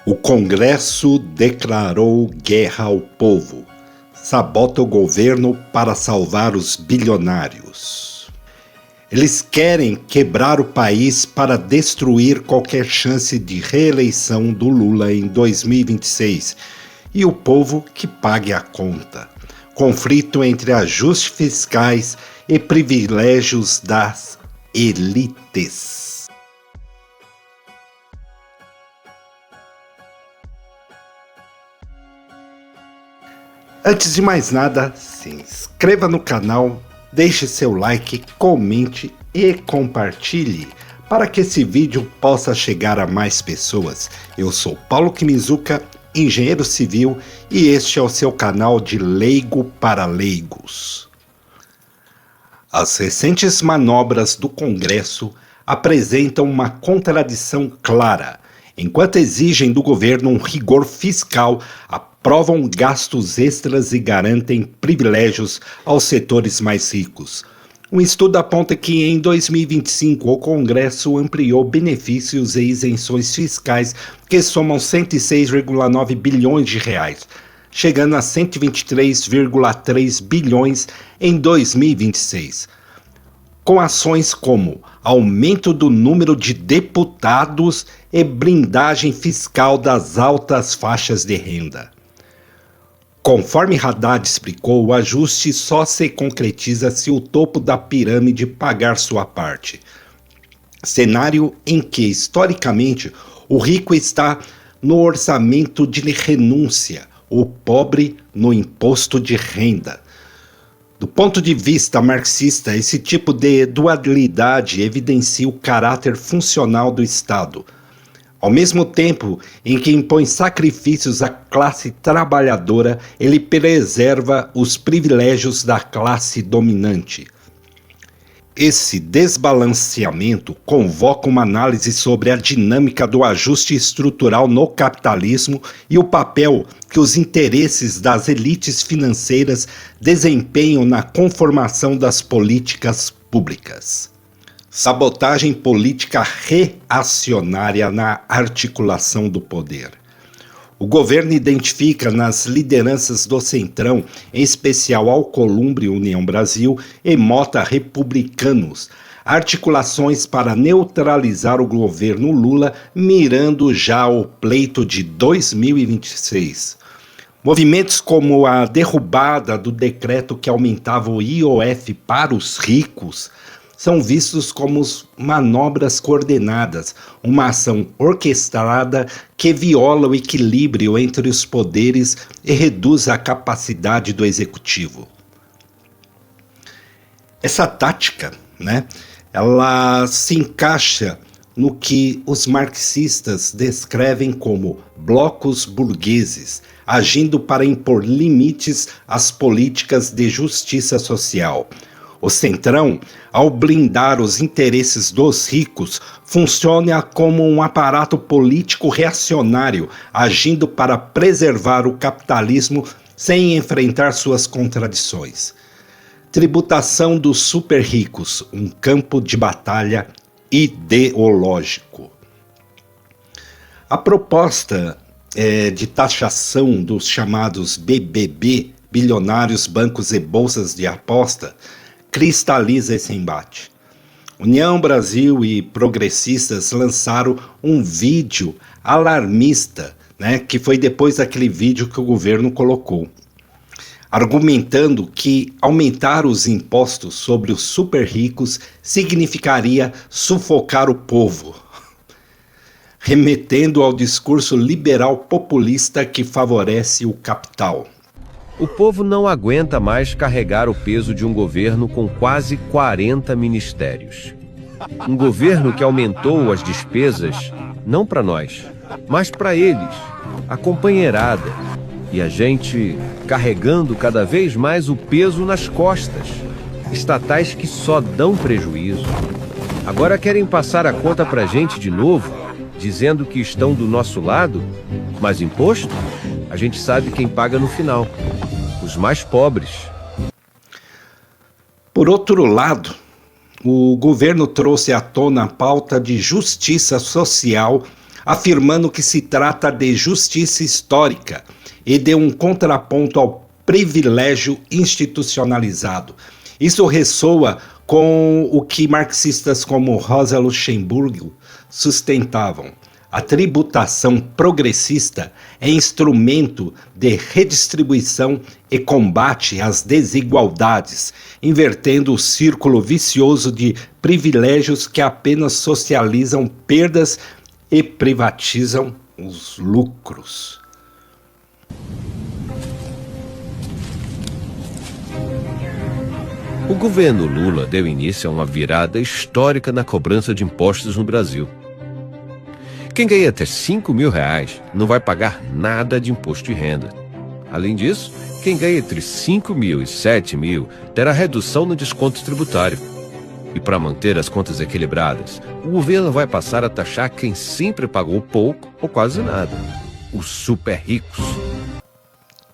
O Congresso declarou guerra ao povo. Sabota o governo para salvar os bilionários. Eles querem quebrar o país para destruir qualquer chance de reeleição do Lula em 2026. E o povo que pague a conta. Conflito entre ajustes fiscais e privilégios das elites. Antes de mais nada, se inscreva no canal, deixe seu like, comente e compartilhe para que esse vídeo possa chegar a mais pessoas. Eu sou Paulo Kimizuka, engenheiro civil, e este é o seu canal de Leigo para Leigos. As recentes manobras do Congresso apresentam uma contradição clara. Enquanto exigem do governo um rigor fiscal, aprovam gastos extras e garantem privilégios aos setores mais ricos. Um estudo aponta que em 2025 o Congresso ampliou benefícios e isenções fiscais que somam 106,9 bilhões de reais, chegando a 123,3 bilhões em 2026. Com ações como aumento do número de deputados e blindagem fiscal das altas faixas de renda. Conforme Haddad explicou, o ajuste só se concretiza se o topo da pirâmide pagar sua parte. Cenário em que, historicamente, o rico está no orçamento de renúncia, o pobre no imposto de renda. Do ponto de vista marxista, esse tipo de dualidade evidencia o caráter funcional do Estado. Ao mesmo tempo em que impõe sacrifícios à classe trabalhadora, ele preserva os privilégios da classe dominante. Esse desbalanceamento convoca uma análise sobre a dinâmica do ajuste estrutural no capitalismo e o papel que os interesses das elites financeiras desempenham na conformação das políticas públicas. Sabotagem política reacionária na articulação do poder. O governo identifica nas lideranças do Centrão, em especial Alcolumbre, União Brasil e Mota Republicanos, articulações para neutralizar o governo Lula, mirando já o pleito de 2026. Movimentos como a derrubada do decreto que aumentava o IOF para os ricos são vistos como manobras coordenadas, uma ação orquestrada que viola o equilíbrio entre os poderes e reduz a capacidade do executivo. Essa tática, ela se encaixa no que os marxistas descrevem como blocos burgueses, agindo para impor limites às políticas de justiça social. O Centrão, ao blindar os interesses dos ricos, funciona como um aparato político reacionário, agindo para preservar o capitalismo sem enfrentar suas contradições. Tributação dos super ricos, um campo de batalha ideológico. A proposta de taxação dos chamados BBB, bilionários, bancos e bolsas de aposta, cristaliza esse embate. União Brasil e progressistas lançaram um vídeo alarmista, que foi depois daquele vídeo que o governo colocou, argumentando que aumentar os impostos sobre os super ricos significaria sufocar o povo, remetendo ao discurso liberal populista que favorece o capital. O povo não aguenta mais carregar o peso de um governo com quase 40 ministérios. Um governo que aumentou as despesas, não para nós, mas para eles, a companheirada. E a gente carregando cada vez mais o peso nas costas. Estatais que só dão prejuízo. Agora querem passar a conta pra gente de novo, dizendo que estão do nosso lado, mas imposto, a gente sabe quem paga no final. Os mais pobres. Por outro lado, o governo trouxe à tona a pauta de justiça social afirmando que se trata de justiça histórica e de um contraponto ao privilégio institucionalizado. Isso ressoa com o que marxistas como Rosa Luxemburgo sustentavam. A tributação progressista é instrumento de redistribuição e combate às desigualdades, invertendo o círculo vicioso de privilégios que apenas socializam perdas e privatizam os lucros. O governo Lula deu início a uma virada histórica na cobrança de impostos no Brasil. Quem ganha até R$5.000 não vai pagar nada de imposto de renda. Além disso, quem ganha entre R$5.000 e R$7.000 terá redução no desconto tributário. E para manter as contas equilibradas, o governo vai passar a taxar quem sempre pagou pouco ou quase nada: os super ricos.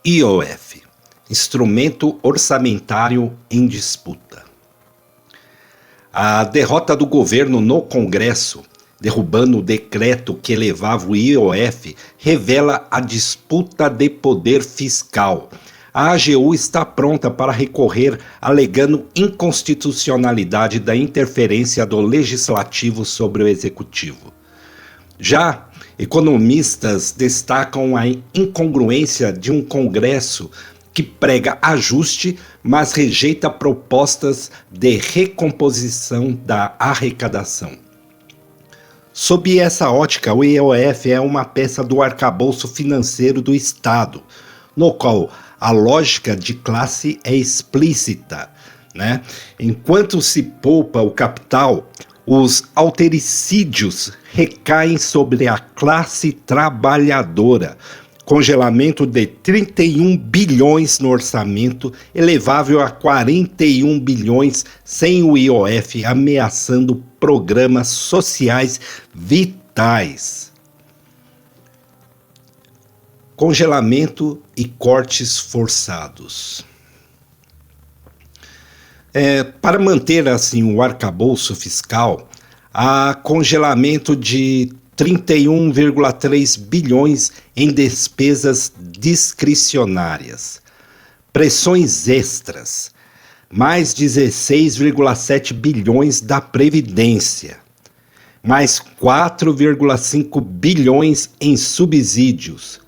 IOF, Instrumento Orçamentário em Disputa. A derrota do governo no Congresso, derrubando o decreto que elevava o IOF, revela a disputa de poder fiscal. A AGU está pronta para recorrer, alegando inconstitucionalidade da interferência do Legislativo sobre o Executivo. Já economistas destacam a incongruência de um Congresso que prega ajuste, mas rejeita propostas de recomposição da arrecadação. Sob essa ótica, o IOF é uma peça do arcabouço financeiro do Estado, no qual a lógica de classe é explícita, né? Enquanto se poupa o capital, os austericídios recaem sobre a classe trabalhadora. Congelamento de 31 bilhões no orçamento, elevável a 41 bilhões sem o IOF, ameaçando programas sociais vitais. Congelamento e cortes forçados. Para manter assim o arcabouço fiscal, há congelamento de 31,3 bilhões em despesas discricionárias. Pressões extras, mais 16,7 bilhões da Previdência, mais 4,5 bilhões em subsídios,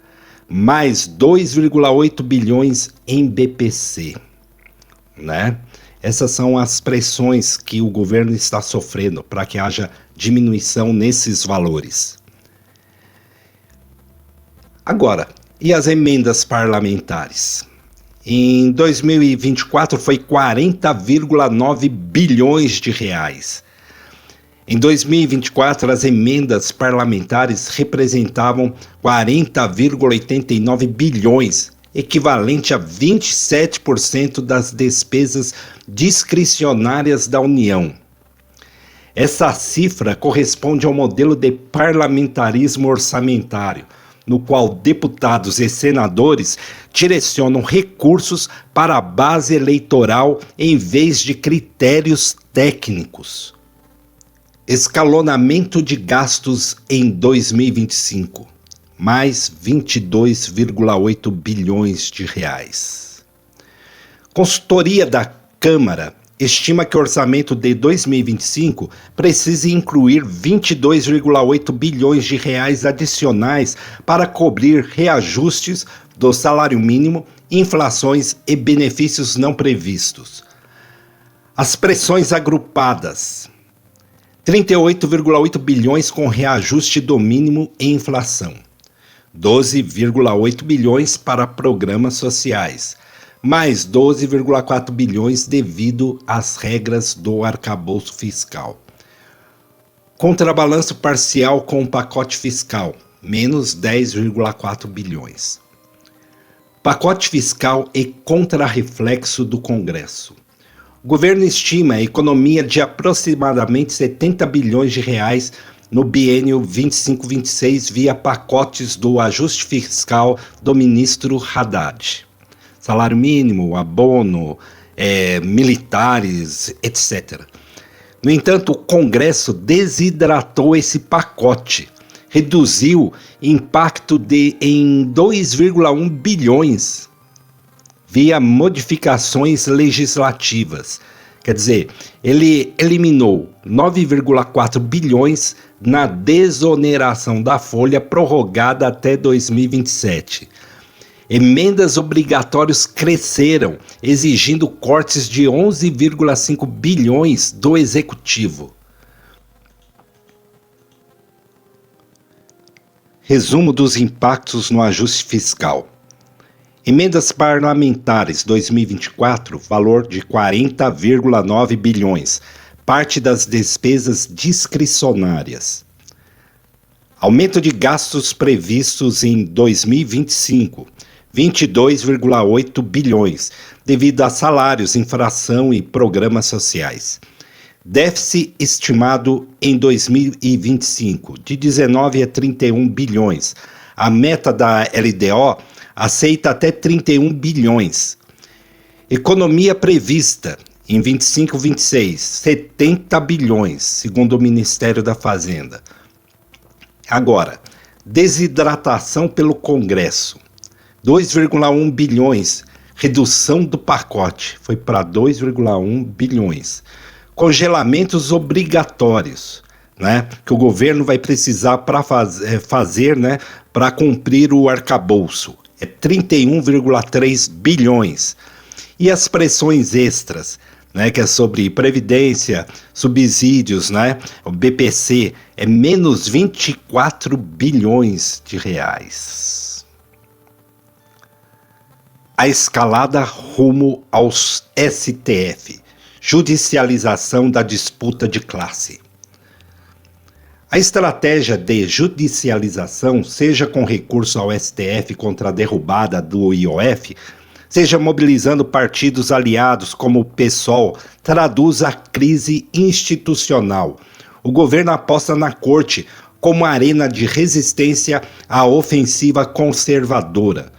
mais 2,8 bilhões em BPC, né? Essas são as pressões que o governo está sofrendo para que haja diminuição nesses valores. Agora, e as emendas parlamentares? Em 2024 foi 40,9 bilhões de reais. Em 2024, as emendas parlamentares representavam 40,89 bilhões, equivalente a 27% das despesas discricionárias da União. Essa cifra corresponde ao modelo de parlamentarismo orçamentário, no qual deputados e senadores direcionam recursos para a base eleitoral em vez de critérios técnicos. Escalonamento de gastos em 2025. Mais 22,8 bilhões de reais. Consultoria da Câmara estima que o orçamento de 2025 precise incluir 22,8 bilhões de reais adicionais para cobrir reajustes do salário mínimo, inflações e benefícios não previstos. As pressões agrupadas: 38,8 bilhões com reajuste do mínimo e inflação. 12,8 bilhões para programas sociais, mais 12,4 bilhões devido às regras do arcabouço fiscal. Contrabalanço parcial com o pacote fiscal, menos 10,4 bilhões. Pacote fiscal e contrarreflexo do Congresso. O governo estima a economia de aproximadamente 70 bilhões de reais no biênio 25-26 via pacotes do ajuste fiscal do ministro Haddad. Salário mínimo, abono, militares, etc. No entanto, o Congresso desidratou esse pacote reduziu impacto em 2,1 bilhões via modificações legislativas. Quer dizer, ele eliminou 9,4 bilhões na desoneração da folha prorrogada até 2027. Emendas obrigatórias cresceram, exigindo cortes de 11,5 bilhões do Executivo. Resumo dos impactos no ajuste fiscal. Emendas parlamentares 2024, valor de 40,9 bilhões, parte das despesas discricionárias. Aumento de gastos previstos em 2025, 22,8 bilhões, devido a salários, inflação e programas sociais. Déficit estimado em 2025, de 19 a 31 bilhões. A meta da LDO aceita até 31 bilhões. Economia prevista em 25-26, 70 bilhões, segundo o Ministério da Fazenda. Agora, desidratação pelo Congresso, 2,1 bilhões, redução do pacote, foi para 2,1 bilhões. Congelamentos obrigatórios, né, que o governo vai precisar para fazer, né, para cumprir o arcabouço, é 31,3 bilhões. E as pressões extras, né, que é sobre previdência, subsídios, né, o BPC, é menos 24 bilhões de reais. A escalada rumo aos STF, judicialização da disputa de classe. A estratégia de judicialização, seja com recurso ao STF contra a derrubada do IOF, seja mobilizando partidos aliados como o PSOL, traduz a crise institucional. O governo aposta na corte como arena de resistência à ofensiva conservadora.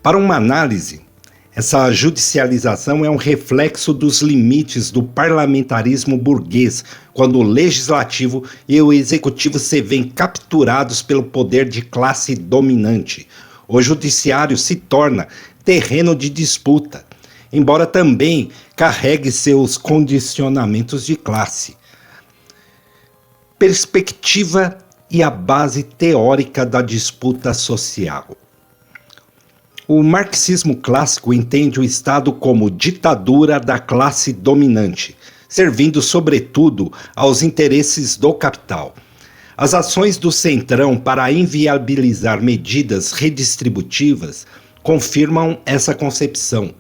Para uma análise, essa judicialização é um reflexo dos limites do parlamentarismo burguês, quando o legislativo e o executivo se veem capturados pelo poder de classe dominante. O judiciário se torna terreno de disputa, embora também carregue seus condicionamentos de classe. Perspectiva e a base teórica da disputa social. O marxismo clássico entende o Estado como ditadura da classe dominante, servindo sobretudo aos interesses do capital. As ações do Centrão para inviabilizar medidas redistributivas confirmam essa concepção.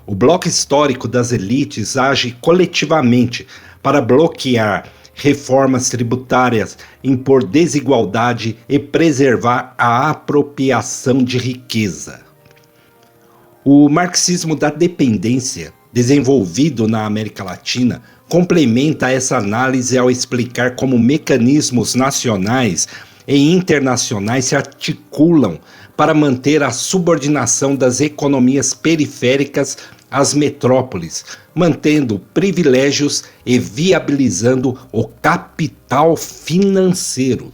O bloco histórico das elites age coletivamente para bloquear reformas tributárias, impor desigualdade e preservar a apropriação de riqueza. O marxismo da dependência, desenvolvido na América Latina, complementa essa análise ao explicar como mecanismos nacionais e internacionais se articulam para manter a subordinação das economias periféricas às metrópoles, mantendo privilégios e viabilizando o capital financeiro.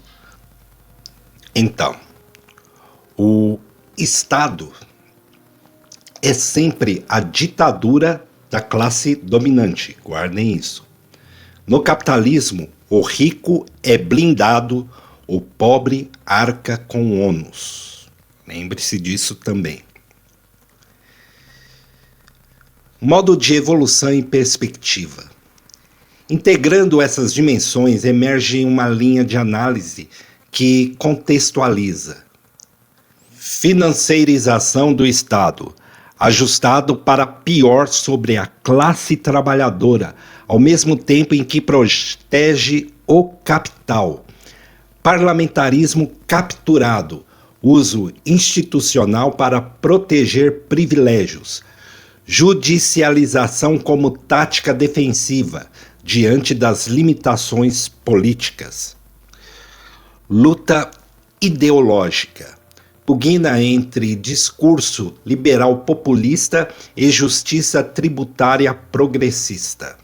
Então, o Estado é sempre a ditadura da classe dominante, guardem isso. No capitalismo, o rico é blindado, o pobre arca com ônus. Lembre-se disso também. Modo de evolução e perspectiva. Integrando essas dimensões, emerge uma linha de análise que contextualiza. Financeirização do Estado, ajustado para pior sobre a classe trabalhadora, ao mesmo tempo em que protege o capital. Parlamentarismo capturado, uso institucional para proteger privilégios. Judicialização como tática defensiva, diante das limitações políticas. Luta ideológica. Pugna entre discurso liberal populista e justiça tributária progressista.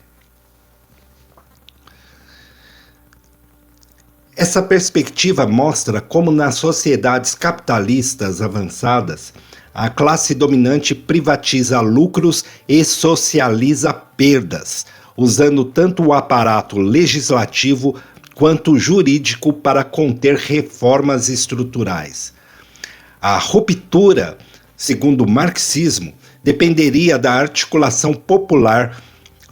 Essa perspectiva mostra como nas sociedades capitalistas avançadas, a classe dominante privatiza lucros e socializa perdas, usando tanto o aparato legislativo quanto jurídico para conter reformas estruturais. A ruptura, segundo o marxismo, dependeria da articulação popular,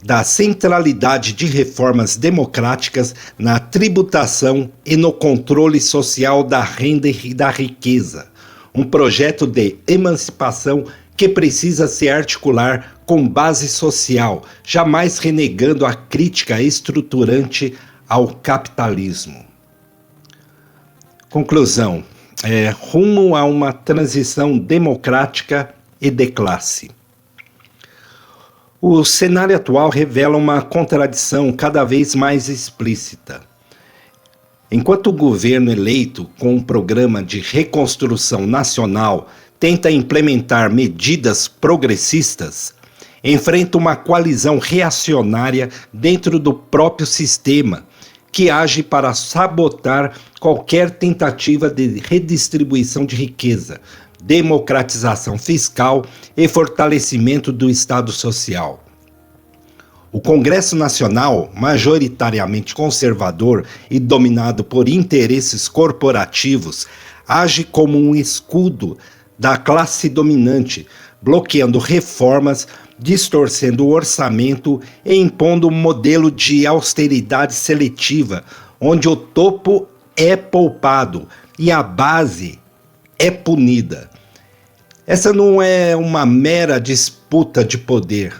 da centralidade de reformas democráticas na tributação e no controle social da renda e da riqueza. Um projeto de emancipação que precisa se articular com base social, jamais renegando a crítica estruturante ao capitalismo. Conclusão: rumo a uma transição democrática e de classe. O cenário atual revela uma contradição cada vez mais explícita. Enquanto o governo eleito, com um programa de reconstrução nacional, tenta implementar medidas progressistas, enfrenta uma coalizão reacionária dentro do próprio sistema, que age para sabotar qualquer tentativa de redistribuição de riqueza, democratização fiscal e fortalecimento do Estado Social. O Congresso Nacional, majoritariamente conservador e dominado por interesses corporativos, age como um escudo da classe dominante, bloqueando reformas, distorcendo o orçamento e impondo um modelo de austeridade seletiva, onde o topo é poupado e a base é punida. Essa não é uma mera disputa de poder,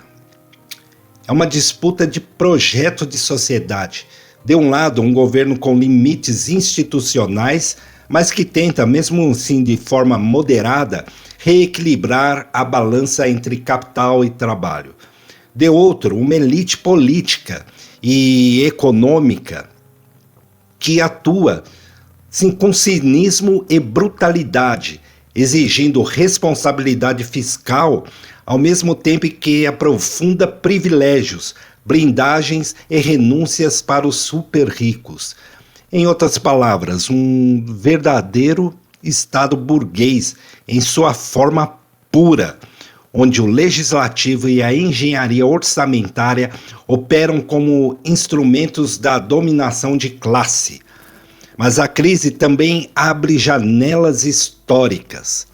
é uma disputa de projeto de sociedade. De um lado, um governo com limites institucionais, mas que tenta, mesmo assim de forma moderada, reequilibrar a balança entre capital e trabalho. De outro, uma elite política e econômica que atua com cinismo e brutalidade, exigindo responsabilidade fiscal, ao mesmo tempo que aprofunda privilégios, blindagens e renúncias para os super ricos. Em outras palavras, um verdadeiro Estado burguês em sua forma pura, onde o legislativo e a engenharia orçamentária operam como instrumentos da dominação de classe. Mas a crise também abre janelas históricas.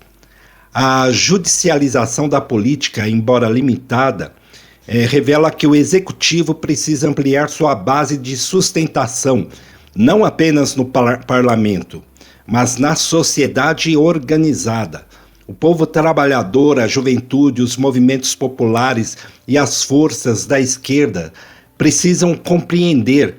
A judicialização da política, embora limitada, revela que o executivo precisa ampliar sua base de sustentação, não apenas no parlamento, mas na sociedade organizada. O povo trabalhador, a juventude, os movimentos populares e as forças da esquerda precisam compreender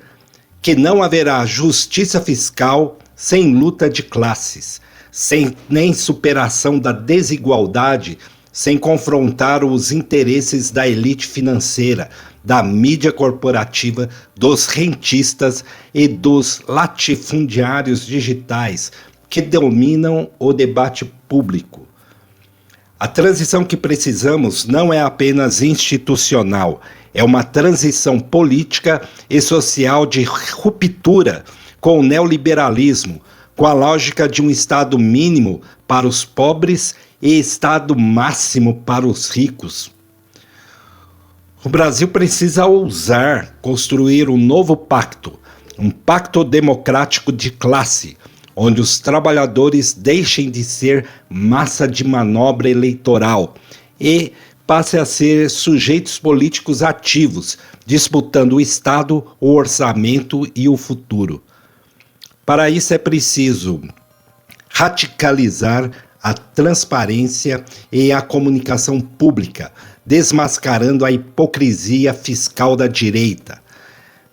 que não haverá justiça fiscal sem luta de classes, sem nem superação da desigualdade, sem confrontar os interesses da elite financeira, da mídia corporativa, dos rentistas e dos latifundiários digitais que dominam o debate público. A transição que precisamos não é apenas institucional, é uma transição política e social de ruptura com o neoliberalismo, com a lógica de um Estado mínimo para os pobres e Estado máximo para os ricos. O Brasil precisa ousar construir um novo pacto, um pacto democrático de classe, onde os trabalhadores deixem de ser massa de manobra eleitoral e passem a ser sujeitos políticos ativos, disputando o Estado, o orçamento e o futuro. Para isso é preciso radicalizar a transparência e a comunicação pública, desmascarando a hipocrisia fiscal da direita.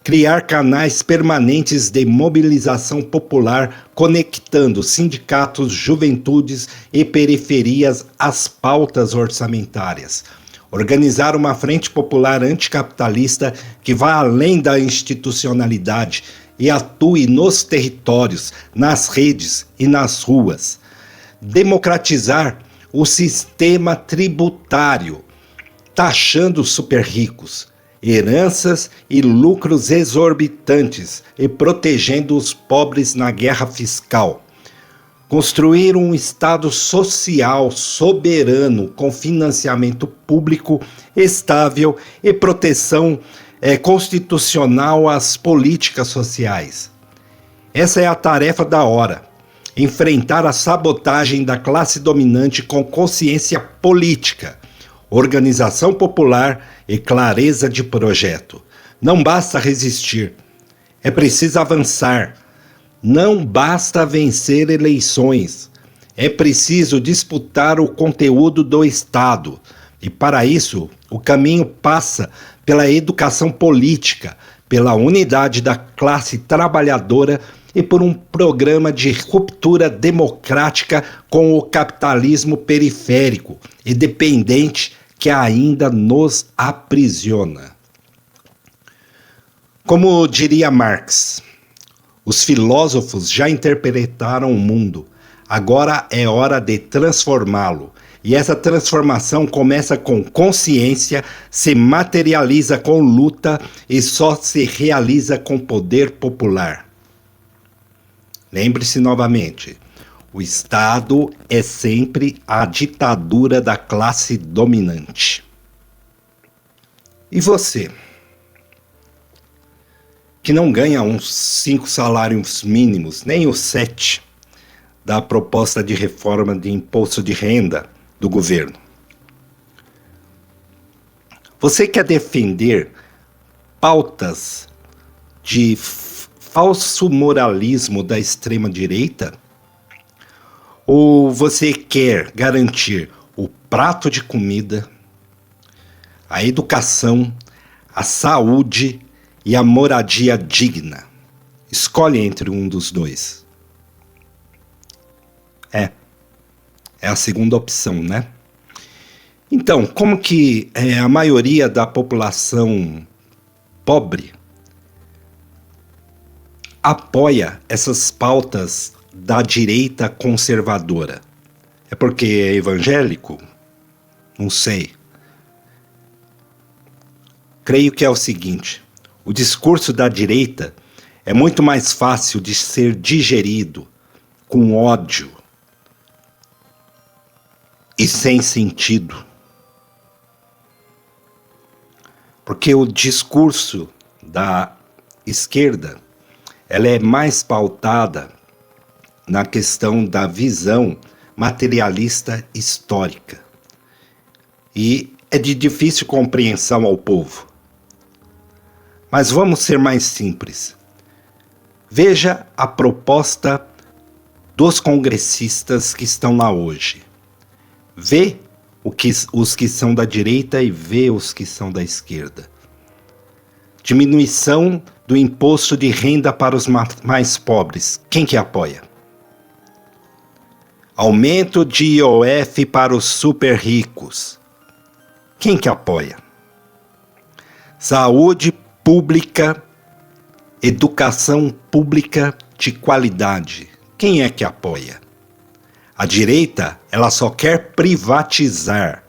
Criar canais permanentes de mobilização popular, conectando sindicatos, juventudes e periferias às pautas orçamentárias. Organizar uma frente popular anticapitalista que vá além da institucionalidade e atue nos territórios, nas redes e nas ruas. Democratizar o sistema tributário, taxando os super ricos, heranças e lucros exorbitantes e protegendo os pobres na guerra fiscal. Construir um Estado social soberano com financiamento público estável e proteção constitucional às políticas sociais. Essa é a tarefa da hora. Enfrentar a sabotagem da classe dominante com consciência política, organização popular e clareza de projeto. Não basta resistir, é preciso avançar. Não basta vencer eleições, é preciso disputar o conteúdo do Estado. E para isso, o caminho passa pela educação política, pela unidade da classe trabalhadora e por um programa de ruptura democrática com o capitalismo periférico e dependente que ainda nos aprisiona. Como diria Marx, os filósofos já interpretaram o mundo, agora é hora de transformá-lo. E essa transformação começa com consciência, se materializa com luta e só se realiza com poder popular. Lembre-se novamente, o Estado é sempre a ditadura da classe dominante. E você, que não ganha uns 5 salários mínimos, nem os 7 da proposta de reforma de imposto de renda do governo. Você quer defender pautas de falso moralismo da extrema-direita? Ou você quer garantir o prato de comida, a educação, a saúde e a moradia digna? Escolhe entre um dos dois. É a segunda opção, né? Então, como que a maioria da população pobre apoia essas pautas da direita conservadora? É porque é evangélico? Não sei. Creio que é o seguinte: o discurso da direita é muito mais fácil de ser digerido com ódio e sem sentido. Porque o discurso da esquerda, ela é mais pautada na questão da visão materialista histórica. E é de difícil compreensão ao povo. Mas vamos ser mais simples. Veja a proposta dos congressistas que estão lá hoje. Vê os que são da direita e vê os que são da esquerda. Diminuição do imposto de renda para os mais pobres. Quem que apoia? Aumento de IOF para os super ricos. Quem que apoia? Saúde pública, educação pública de qualidade. Quem é que apoia? A direita, ela só quer privatizar.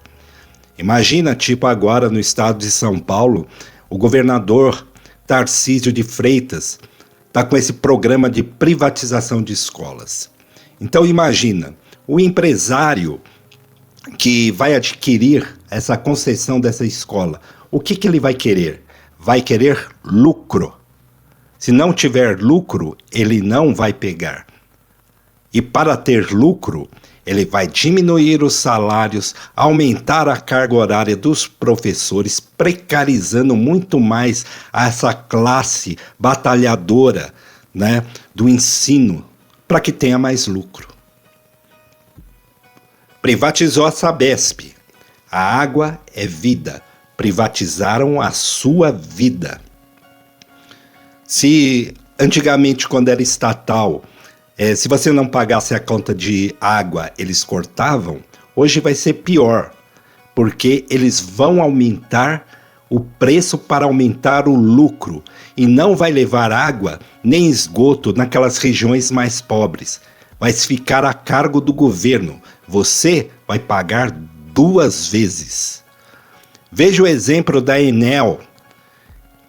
Imagina, tipo agora no estado de São Paulo, o governador Tarcísio de Freitas está com esse programa de privatização de escolas. Então imagina, o empresário que vai adquirir essa concessão dessa escola, o que ele vai querer? Vai querer lucro. Se não tiver lucro, ele não vai pegar. E para ter lucro, ele vai diminuir os salários, aumentar a carga horária dos professores, precarizando muito mais essa classe batalhadora, né, do ensino, para que tenha mais lucro. Privatizou a Sabesp. A água é vida. Privatizaram a sua vida. Se antigamente, quando era estatal, se você não pagasse a conta de água, eles cortavam, hoje vai ser pior, porque eles vão aumentar o preço para aumentar o lucro e não vai levar água nem esgoto naquelas regiões mais pobres. Vai ficar a cargo do governo. Você vai pagar 2 vezes. Veja o exemplo da Enel,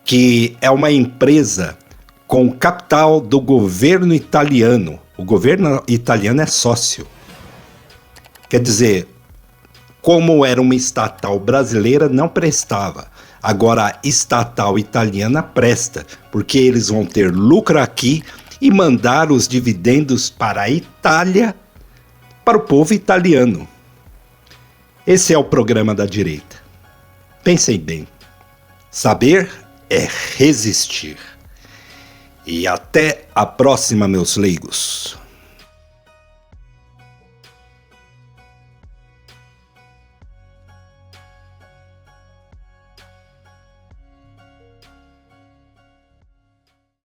que é uma empresa com capital do governo italiano. O governo italiano é sócio. Quer dizer, como era uma estatal brasileira, não prestava. Agora, a estatal italiana presta, porque eles vão ter lucro aqui e mandar os dividendos para a Itália, para o povo italiano. Esse é o programa da direita. Pensem bem. Saber é resistir. E até a próxima, meus leigos.